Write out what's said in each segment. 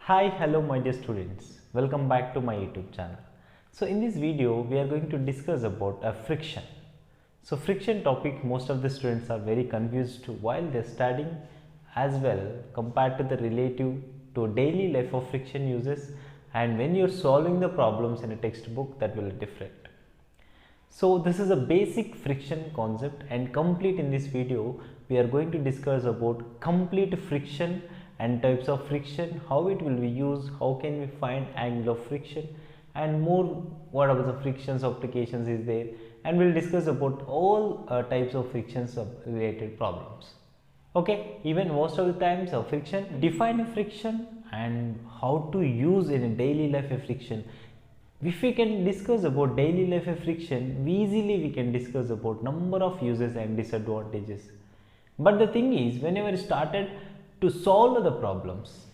Hi, hello my dear students. Welcome back to my YouTube channel. So in this video, we are going to discuss about friction. So friction topic, most of the students are very confused while they are studying as well compared to the relative to daily life of friction uses, and when you are solving the problems in a textbook, that will be different. So this is a basic friction concept, and complete in this video we are going to discuss about complete friction and types of friction, how it will be used, how can we find angle of friction, and more what are the frictions applications is there, and we will discuss about all types of frictions related problems. Okay, even most of the times friction, define a friction and how to use in a daily life a friction. If we can discuss about daily life of friction, we can discuss about number of uses and disadvantages. But the thing is, whenever you started to solve the problems,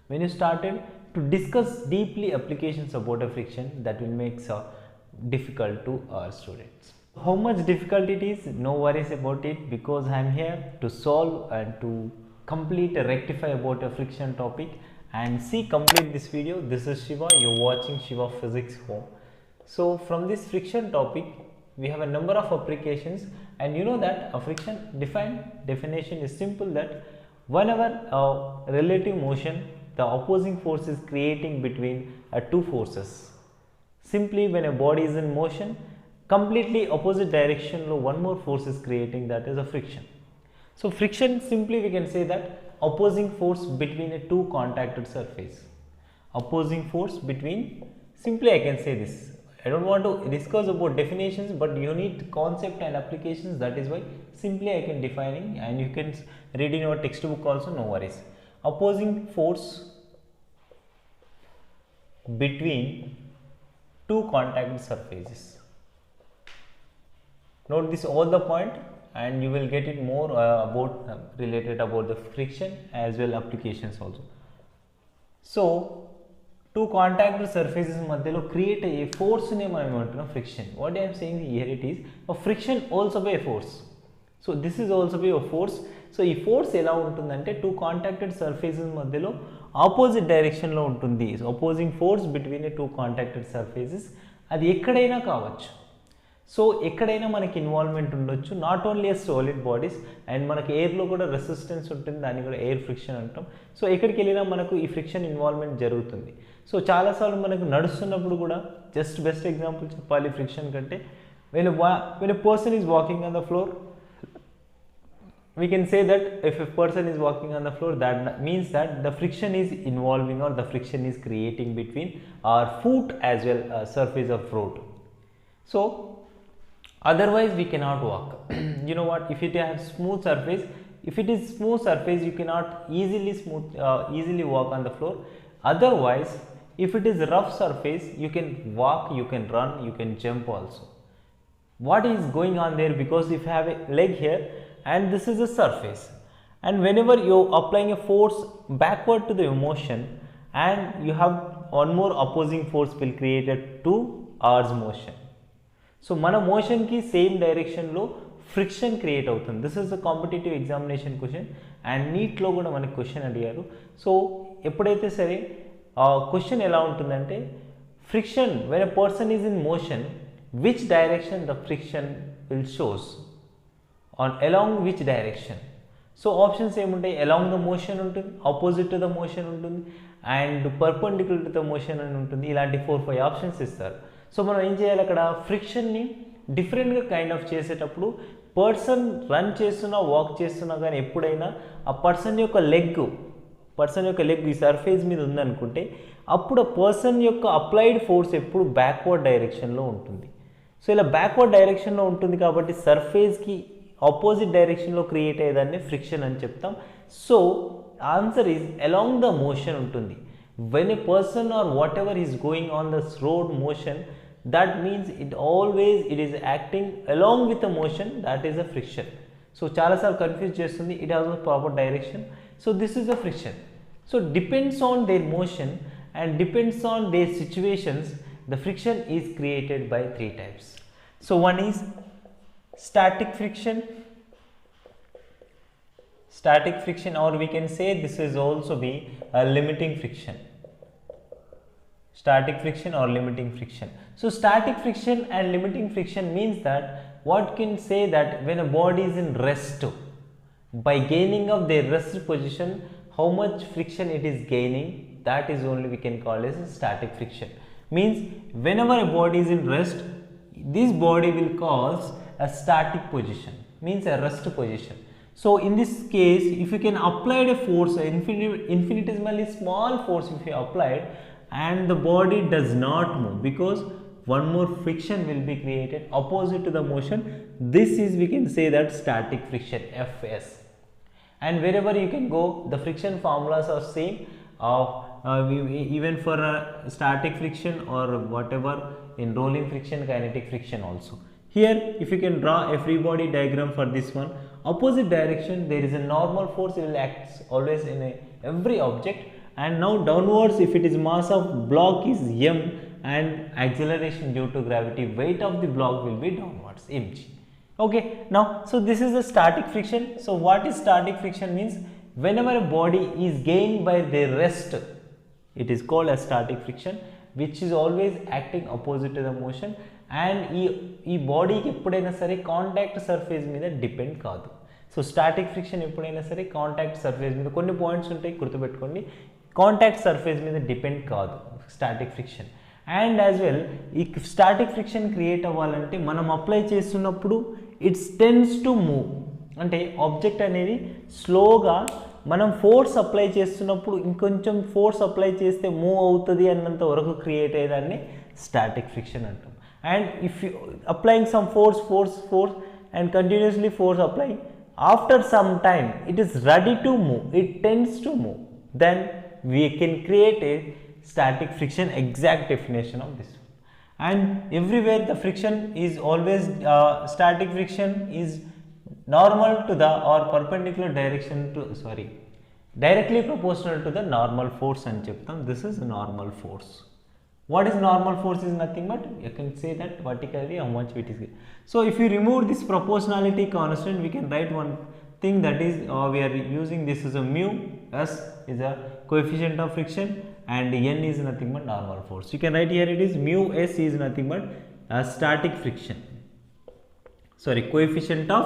when you started to discuss deeply applications about a friction, that will make difficult to our students. How much difficult it is, no worries about it, because I am here to solve and to complete a rectify about a friction topic. And see, complete this video. This is Shiva, you're watching Shiva Physics Home. So from this friction topic, we have a number of applications, and you know that a friction definition is simple, that whenever a relative motion, the opposing force is creating between two forces. Simply when a body is in motion, completely opposite direction, one more force is creating, that is a friction. So friction, simply we can say that opposing force between a two contacted surface. Opposing force between, simply I can say this. I don't want to discuss about definitions, but you need concept and applications. That is why simply I can defining, and you can read in your textbook also, no worries. Opposing force between two contacted surfaces. Note this all the point, and you will get it more about related about the friction as well applications also. So two contacted surfaces మధ్యలో create a force నే మనం ఏమంటున్నాం friction. What I am saying here, it is a friction also by a force. So this is also by a force. So ఈ force ఎలా ఉంటుందంటే two contacted surfaces మధ్యలో opposite direction లో ఉంటుంది. So opposing force between a two contacted surfaces, అది ఎక్కడైనా కావచ్చు. So ఎక్కడైనా మనకి ఇన్వాల్వ్మెంట్ ఉండొచ్చు, not only solid bodies, and మనకి ఎయిర్లో కూడా రెసిస్టెన్స్ ఉంటుంది, దాన్ని కూడా ఎయిర్ ఫ్రిక్షన్ అంటాం. సో ఎక్కడికి వెళ్ళినా మనకు ఈ ఫ్రిక్షన్ ఇన్వాల్వ్మెంట్ జరుగుతుంది. సో చాలాసార్లు మనకు నడుస్తున్నప్పుడు కూడా, జస్ట్ బెస్ట్ ఎగ్జాంపుల్ చెప్పాలి ఫ్రిక్షన్ కంటే, when a person is walking on the floor, we can say that if a person is walking on the floor, that means that the friction is involving, or the friction is creating between our foot as well surface of road. So otherwise we cannot walk. You know what, if it has smooth surface, if it is smooth surface, you cannot easily walk on the floor. Otherwise, if it is rough surface, you can walk, you can run, you can jump also. What is going on there? Because if you have a leg here and this is a surface, and whenever you are applying a force backward to the motion, and you have one more opposing force will create a 2 hours motion. So మన మోషన్కి same డైరెక్షన్లో friction create అవుతుంది. This is the competitive examination question, and నీట్లో కూడా మనకి question అడిగారు. So ఎప్పుడైతే సరే క్వశ్చన్ ఎలా ఉంటుందంటే, friction when a person is in motion, which direction the friction will shows on along which direction. So options ఏముంటాయి, అలాంగ్ ద మోషన్ ఉంటుంది, ఆపోజిట్ టు ద మోషన్ ఉంటుంది, and perpendicular to the motion అని ఉంటుంది. ఇలాంటి 4-5 options ఇస్తారు. So మనం ఏం చేయాలి, అక్కడ ఫ్రిక్షన్ని డిఫరెంట్గా కైండ్ ఆఫ్ చేసేటప్పుడు, పర్సన్ రన్ చేస్తున్నా వాక్ చేస్తున్నా కానీ ఎప్పుడైనా ఆ పర్సన్ యొక్క లెగ్ ఈ సర్ఫేస్ మీద ఉందనుకుంటే, అప్పుడు ఆ పర్సన్ యొక్క అప్లైడ్ ఫోర్స్ ఎప్పుడు బ్యాక్వర్డ్ డైరెక్షన్లో ఉంటుంది. సో ఇలా బ్యాక్వర్డ్ డైరెక్షన్లో ఉంటుంది కాబట్టి సర్ఫేస్కి ఆపోజిట్ డైరెక్షన్లో క్రియేట్ అయ్యేదాన్ని ఫ్రిక్షన్ అని చెప్తాం. So answer is along the motion ఉంటుంది. When a person or whatever is going on this road motion, that means it is acting along with the motion, that is a friction. So chala sar confuse chestundi, it has a proper direction. So this is a friction. So depends on their motion and depends on their situations, the friction is created by 3 types. So one is static friction, or we can say this is also be a limiting friction. static friction or limiting friction. So static friction and limiting friction means that what can say that when a body is in rest, by gaining of their rest position, how much friction it is gaining, that is only we can call as a static friction. Means whenever a body is in rest, this body will cause a static position, means a rest position. So in this case, if you can apply a force, infinitesimally small force if you applied, and the body does not move, because one more friction will be created opposite to the motion, this is, we can say that static friction, Fs. And wherever you can go, the friction formulas are same, even for static friction or whatever in rolling friction, kinetic friction also. Here if you can draw a free body diagram for this one, opposite direction there is a normal force, it will act always in every object, and now downwards if it is mass of block is m and acceleration due to gravity, weight of the block will be downwards, mg. Okay, now so this is the static friction. So what is static friction means? Whenever a body is gained by the rest, it is called as static friction, which is always acting opposite to the motion, and ఈ బాడీకి ఎప్పుడైనా సరే contact surface మీద depend కాదు. So static friction ఎప్పుడైనా సరే contact surface మీద, కొన్ని పాయింట్స్ ఉంటాయి గుర్తుపెట్టుకోండి, కాంటాక్ట్ సర్ఫేస్ మీద డిపెండ్ కాదు static friction. And as well ఈ స్టాటిక్ ఫ్రిక్షన్ క్రియేట్ అవ్వాలంటే మనం అప్లై చేస్తున్నప్పుడు ఇట్స్ టెన్స్ టు మూవ్, అంటే ఆబ్జెక్ట్ అనేది స్లోగా మనం ఫోర్స్ అప్లై చేస్తున్నప్పుడు ఇంకొంచెం ఫోర్స్ అప్లై చేస్తే మూవ్ అవుతుంది అన్నంత వరకు క్రియేట్ అయ్యేదాన్ని స్టాటిక్ ఫ్రిక్షన్ అంటాం. And if you applying some force and continuously force applying, after some time it is ready to move, it tends to move, then we can create a static friction, exact definition of this. And everywhere the friction is always static friction is normal to the or perpendicular direction to directly proportional to the normal force అని చెప్తాం. This is normal force. What is normal force is nothing but you can say that vertically how much it is. So if you remove this proportionality constant, we can write one thing, that is we are using this as a mu, s is a coefficient of friction and n is nothing but normal force. You can write here it is mu s is nothing but static friction, coefficient of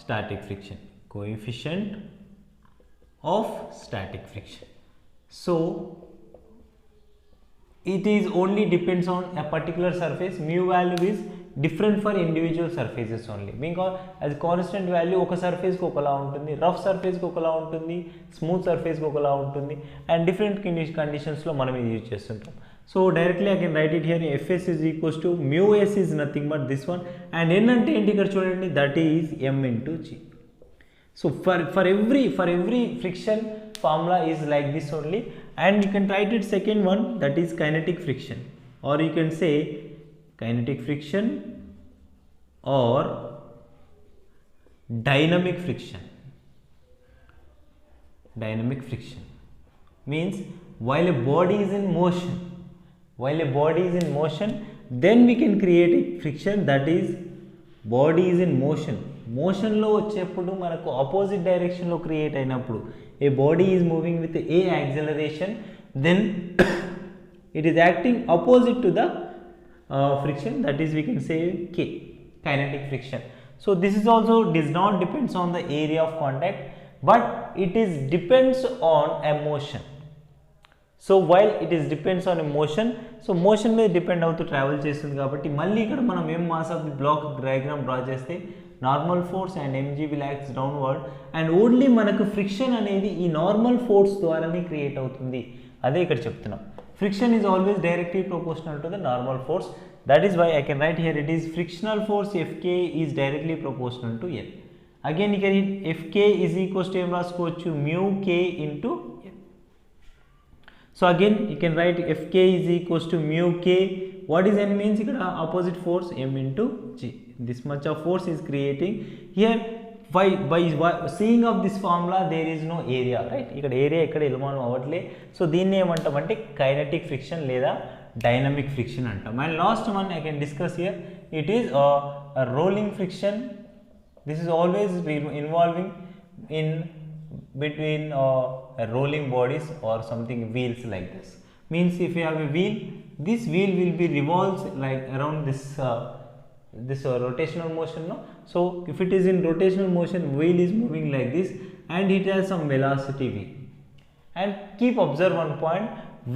static friction, coefficient of static friction. So it is only depends on a particular surface. Mu value is different for individual surfaces only, because as constant value oka surface ku okala untundi, rough surface ku okala untundi, smooth surface ku okala untundi, and different conditions lo manam use chestuntam. So directly I can write it here, Fs is equals to mu s is nothing but this one, and n ante enti ikkada chudandi, that is m into g. So for every friction formula is like this only. And you can write it second one, that is kinetic friction, or you can say kinetic friction or dynamic friction. Dynamic friction means while a body is in motion, then we can create a friction, that is body is in motion. Motion లో వచ్చేప్పుడు మనకు opposite direction లో create అయినప్పుడు a body is moving with a acceleration, then it is acting opposite to the friction, that is we can say K, kinetic friction. So this is also does not depends on the area of contact, but it is depends on a motion. So while it is depends on a motion, so motion మీద depend అవుతూ travel చేస్తుంది కాబట్టి మళ్ళీ ఇక్కడ మనం ఏం mass of the block diagram draw చేస్తే normal force and M G will acts downward, and only మనకు ఫ్రిక్షన్ అనేది ఈ నార్మల్ ఫోర్స్ ద్వారానే క్రియేట్ అవుతుంది, అదే ఇక్కడ చెప్తున్నాం. Friction is always directly proportional to the normal force, that is why I can write here it is frictional force Fk is directly proportional to N. Again ఇక్కడ Fk is equals to ఏం రాసుకోవచ్చు, mu k into N. So again you can write Fk is equals to mu k. What is N means? Ikkada opposite force m into g. This much of force is creating here. By seeing of this formula there is no area, right? Ikkada area ikkada ilmanu avatle. So deenni em antamante kinetic friction leda dynamic friction antam. And last one I can discuss here, it is a rolling friction. This is always involving in between rolling bodies or something wheels like this. Means if you have a wheel, this wheel will be revolves like around this rotational motion, no? So if it is in rotational motion, wheel is moving like this and it has some velocity v. And keep observe one point,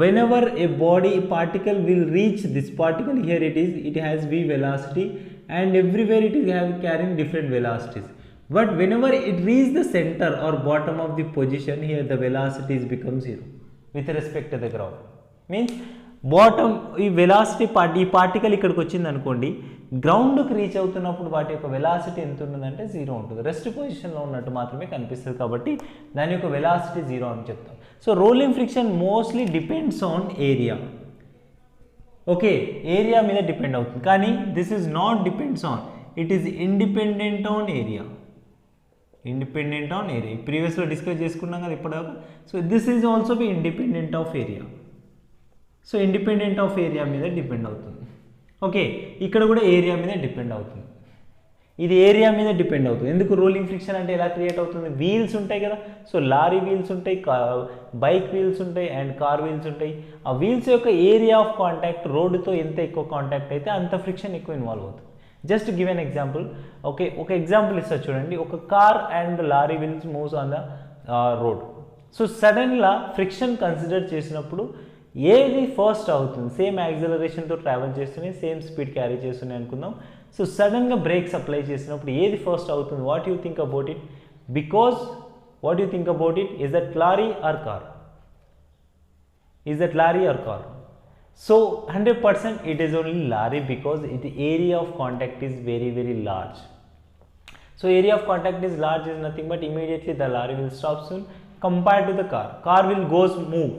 whenever a body particle will reach this particle, here it has v velocity, and everywhere it is carrying different velocities. But whenever it reaches the center or bottom of the position, here the velocities become 0 with respect to the ground. Means bottom ఈ velocity ఈ particle ఇక్కడికి వచ్చింది అనుకోండి, గ్రౌండ్కి reach అవుతున్నప్పుడు వాటి యొక్క velocity ఎంత ఉంటుందంటే 0 ఉంటుంది. రెస్ట్ పొజిషన్లో ఉన్నట్టు మాత్రమే కనిపిస్తుంది కాబట్టి దాని యొక్క వెలాసిటీ 0 అని చెప్తాం. So rolling friction mostly depends on area. Okay, area మీద డిపెండ్ అవుతుంది, కానీ this is not depends on, it is independent on area. Independent on area ప్రీవియస్లో డిస్కస్ చేసుకున్నాం కదా ఇప్పటిదాకా. So this is also be independent of area. So independent of area మీద depend అవుతుంది. Okay, ఇక్కడ కూడా ఏరియా మీద డిపెండ్ అవుతుంది, ఇది ఏరియా మీద డిపెండ్ అవుతుంది. ఎందుకు రోలింగ్ ఫ్రిక్షన్ అంటే ఎలా క్రియేట్ అవుతుంది? వీల్స్ ఉంటాయి కదా, సో లారీ వీల్స్ ఉంటాయి, బైక్ వీల్స్ ఉంటాయి అండ్ కార్ వీల్స్ ఉంటాయి. ఆ వీల్స్ యొక్క ఏరియా ఆఫ్ కాంటాక్ట్ రోడ్డుతో ఎంత ఎక్కువ కాంటాక్ట్ అయితే అంత ఫ్రిక్షన్ ఎక్కువ ఇన్వాల్వ్ అవుతుంది. Just give an example. Okay, ఒక ఎగ్జాంపుల్ ఇస్తా చూడండి. ఒక car and lorry wheels moves on the road. So సడన్గా ఫ్రిక్షన్ కన్సిడర్ చేసినప్పుడు ఏది ఫస్ట్ అవుతుంది? సేమ్ యాక్సిలరేషన్తో ట్రావెల్ చేస్తున్నాయి, సేమ్ స్పీడ్ క్యారీ చేస్తున్నాయి అనుకుందాం. సో సడన్గా బ్రేక్స్ అప్లై చేసినప్పుడు ఏది ఫస్ట్ అవుతుంది? What you think about it? Because what you think about it? Is that lorry or car? Is that lorry or car? So 100% it is only lorry, because the area of contact is very very large. So area of contact is large is nothing but immediately the lorry will stop soon compared to the car. Car will goes move.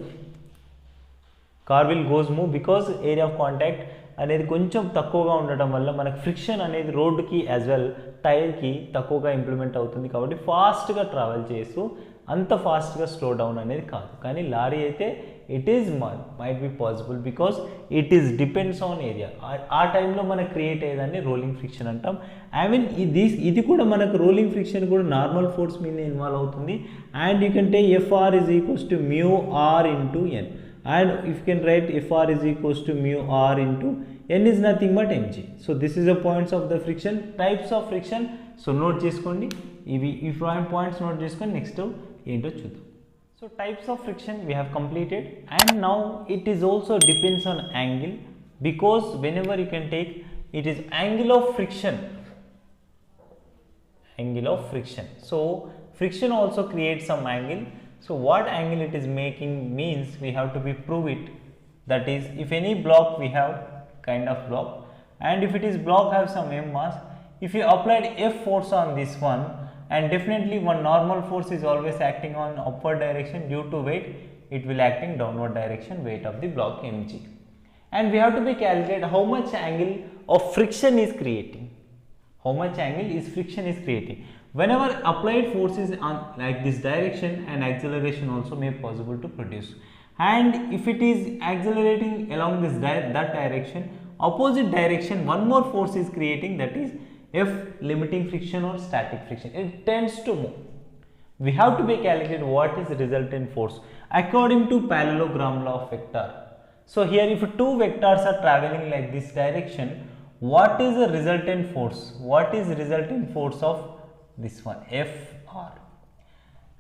Car will goes move because area of contact అనేది కొంచెం తక్కువగా ఉండటం వల్ల మనకు friction అనేది రోడ్డుకి as well టైర్కి తక్కువగా implement అవుతుంది. కాబట్టి ఫాస్ట్గా ట్రావెల్ చేస్తూ అంత ఫాస్ట్గా స్లో డౌన్ అనేది కాదు. కానీ లారీ అయితే it is might be possible because it is depends on area. ఆ టైంలో మనకు క్రియేట్ అయ్యేదాన్ని రోలింగ్ ఫ్రిక్షన్ అంటాం. ఐ మీన్ ఇది కూడా మనకు రోలింగ్ ఫ్రిక్షన్ కూడా నార్మల్ ఫోర్స్ మీద ఇన్వాల్వ్ అవుతుంది. And you can take FR is equals to mu r into n. And if you can write FR is equals to mu r into n is nothing but mg. So this is the points of the friction, types of friction. So note చేసుకోండి, ఇవి ఈ points note చేసుకొని next ఏంటో చూద్దాం. So types of friction we have completed, and now it is also depends on angle, because whenever you can take it is angle of friction. Angle of friction. So friction also creates some angle. So what angle it is making means we have to be prove it. That is, if any block we have kind of block, and if it is block have some m mass, if you applied F force on this one, and definitely one normal force is always acting on upward direction due to weight, it will acting downward direction weight of the block mg. And we have to be calculate how much angle of friction is creating. How much angle is friction is creating. Whenever applied force is on like this direction, and acceleration also may possible to produce. And if it is accelerating along this that direction, opposite direction one more force is creating, that is F limiting friction or static friction. It tends to move. We have to be calculate what is resultant force according to parallelogram law of vector. So here if two vectors are traveling like this direction, what is the resultant force? What is the resultant force of this one? FR.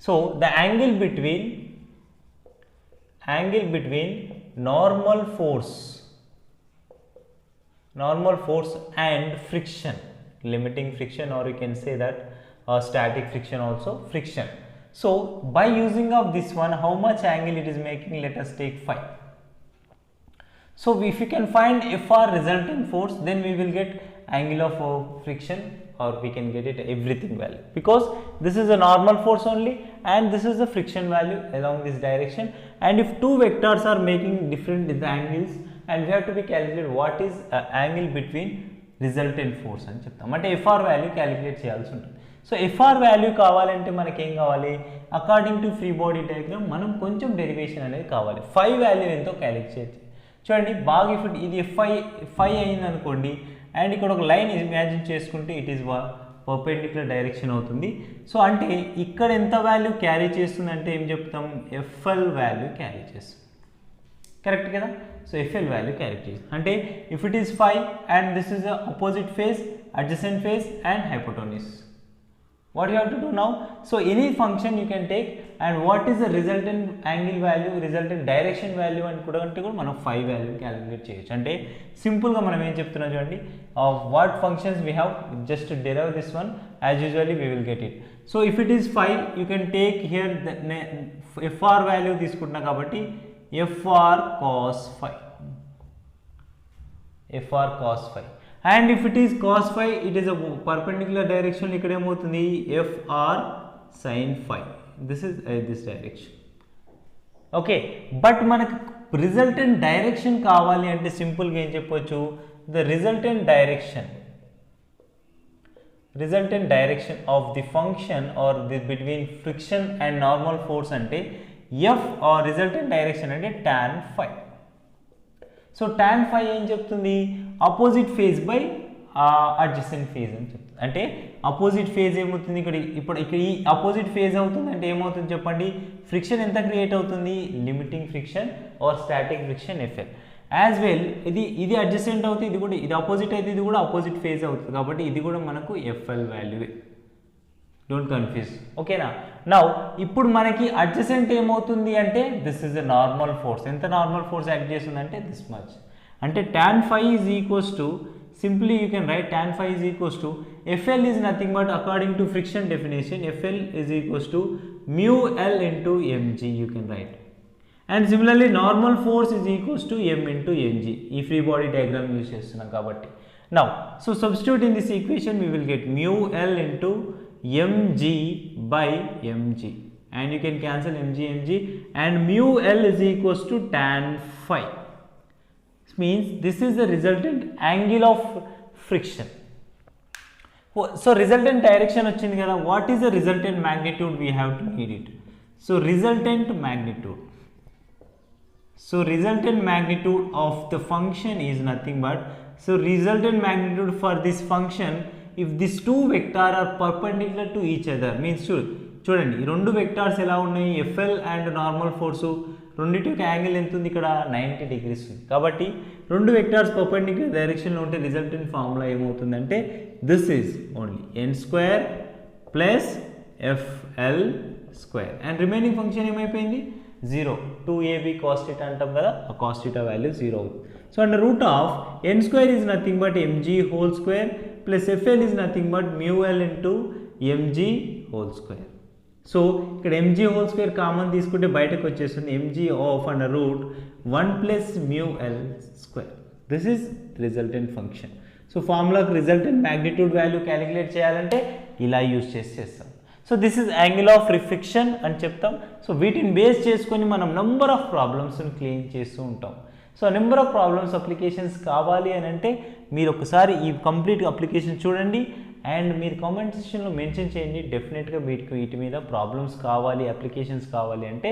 So the angle between normal force and friction, limiting friction, or you can say that static friction also friction. So by using of this one, how much angle it is making? Let us take phi. So if you can find FR resultant force, then we will get angle of friction, or we can get it everything value, because this is a normal force only and this is the friction value along this direction. And if two vectors are making different angles, and we have to be calculate what is angle between resultant force అని చెప్తాం. అంటే FR value calculate చేయాల్సి ఉంటుంది. So FR value కావాలంటే మనకి ఏం కావాలి? According to free body diagram మనం కొంచెం డెరివేషన్ అనేది కావాలి. ఫై వాల్యూ ఎంతో క్యాలిక్యులేట్ చూడండి బాగా. ఇప్పుడు ఇది ఫై అయింది అనుకోండి, అండ్ ఇక్కడ ఒక లైన్ ఇమాజిన్ చేసుకుంటే ఇట్ ఈస్ పర్పెండిక్యులర్ డైరెక్షన్ అవుతుంది. సో అంటే ఇక్కడ ఎంత వాల్యూ క్యారీ చేస్తుంది అంటే ఏం చెప్తాం? FL వాల్యూ క్యారీ చేస్తుంది. కరెక్ట్ కదా. సో FL వాల్యూ క్యాలిక్యులేట్ చేసి అంటే if it is 5 and this is the opposite phase, adjacent phase and hypotenuse, what you have to do now? So any function you can take and what is the resultant angle value, resultant direction value and కూడా అంటే కూడా మనం 5 value calculate చేయొచ్చు. అంటే సింపుల్గా మనం ఏం చెప్తున్నాం చూడండి, of what functions we have, just derive this one as usually we will get it. So if it is 5 you can take here the FR value తీసుకుంటున్నా కాబట్టి FR cos 5, FR cos 5, and if it is cos 5 it is a perpendicular direction, ఇక్కడ ఏమవుతుంది FR sin 5, this is this direction. Okay, but మనకు resultant direction కావాలి అంటే సింపుల్గా ఏం చెప్పొచ్చు, the resultant direction of the function are the between friction and normal force అంటే F R resultant direction అంటే tan 5. సో tan 5 ఏం చెప్తుంది, opposite phase by adjacent phase అని చెప్తుంది. అంటే అపోజిట్ ఫేజ్ ఏమవుతుంది ఇక్కడ ఈ అపోజిట్ ఫేజ్ అవుతుంది అంటే ఏమవుతుంది చెప్పండి, ఫ్రిక్షన్ ఎంత క్రియేట్ అవుతుంది, limiting friction or static friction FL. As well ఇది అడ్జసెంట్ అవుతుంది, ఇది అపోజిట్ అయితే ఇది కూడా అపోజిట్ ఫేజ్ అవుతుంది కాబట్టి ఇది కూడా మనకు FL వాల్యూ, డోంట్ కన్ఫ్యూజ్. ఓకేనా. నౌ ఇప్పుడు మనకి అడ్జసెంట్ ఏమవుతుంది అంటే this is the normal force, ఎంత నార్మల్ ఫోర్స్ యాక్ట్ చేస్తుంది అంటే దిస్ మచ్. అంటే tan 5 is equals to, simply you can write tan 5 is equals to FL is nothing but according to friction definition FL is equals to mu L into mg you can write, and similarly normal force is equals to m into mg. ఈ free body diagram use చేస్తున్నాం కాబట్టి. Now so substitute in this equation we will get mu L into mg by mg, and you can cancel mg and mu L is equals to tan 5, means this is the resultant angle of friction. So resultant direction వచ్చింది కదా, what is the resultant magnitude, we have to need it. So resultant magnitude of the function is nothing but, so resultant magnitude for this function if these two vectors are perpendicular to each other, means చూడండి ఈ రెండు vectors ఎలా ఉన్నాయి, FL and normal force రెండింటి యొక్క angle ఎంత ఉంది ఇక్కడ 90 degrees ఉంది. కాబట్టి రెండు వెక్టార్స్ పర్పెండిక్యులర్ డైరెక్షన్లో ఉంటే రిజల్టెంట్ ఫార్ములా ఏమవుతుందంటే this is only n² plus FL square, and remaining function ఏమైపోయింది 0, 2ab cos θ అంటాం కదా, ఆ cos θ వాల్యూ 0 అవుతుంది. So and root of n² is nothing but mg whole square plus FL is nothing but mu L into mg whole square. So ఇక్కడ mg whole స్క్వేర్ common తీసుకుంటే బయటకు వచ్చేస్తుంది mg of under root 1 plus mu L square. This is resultant function. So ఫార్ములాకి resultant magnitude value calculate చేయాలంటే ఇలా use చేస్తాం. So this is angle of reflection అని చెప్తాం. సో వీటిని బేస్ చేసుకొని మనం నెంబర్ ఆఫ్ ప్రాబ్లమ్స్ని క్లీన్ చేస్తూ ఉంటాం. So number of problems applications కావాలి అని అంటే మీరు ఒకసారి ఈ కంప్లీట్ అప్లికేషన్ చూడండి అండ్ మీరు కామెంట్ సెక్షన్లో మెన్షన్ చేయండి. డెఫినెట్గా మీకు వీటి మీద ప్రాబ్లమ్స్ కావాలి, అప్లికేషన్స్ కావాలి అంటే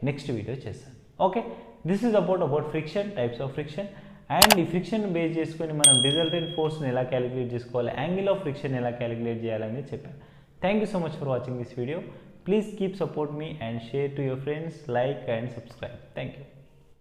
నెక్స్ట్ వీడియో చేస్తాను. Okay, this is about friction, types of friction, and ఈ ఫ్రిక్షన్ బేస్ చేసుకొని మనం రిజల్టెంట్ ఫోర్స్ని ఎలా క్యాలిక్యులేట్ చేసుకోవాలి, యాంగిల్ ఆఫ్ ఫ్రిక్షన్ ఎలా క్యాలిక్యులేట్ చేయాలని చెప్పాను. Thank you so much for watching this video. Please keep support me and share to your friends, like and subscribe. Thank you.